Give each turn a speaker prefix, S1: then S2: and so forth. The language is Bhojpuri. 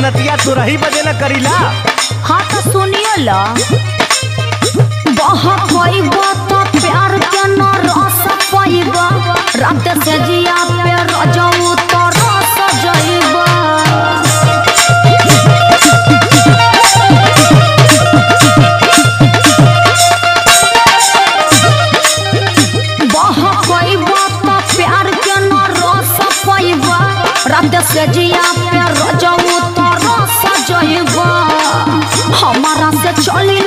S1: मेहनतिया तू रही बजेला करीला।
S2: हाँ तो सुनियो ला बहुत होइबा तो प्यार के न रस पाइबा रात से जिया पे रजऊ तो रस जाइबा। बहुत होइबा तो प्यार के न रस पाइबा रात से जिया पे रजऊ तो रस जाइबा। हमारा से चली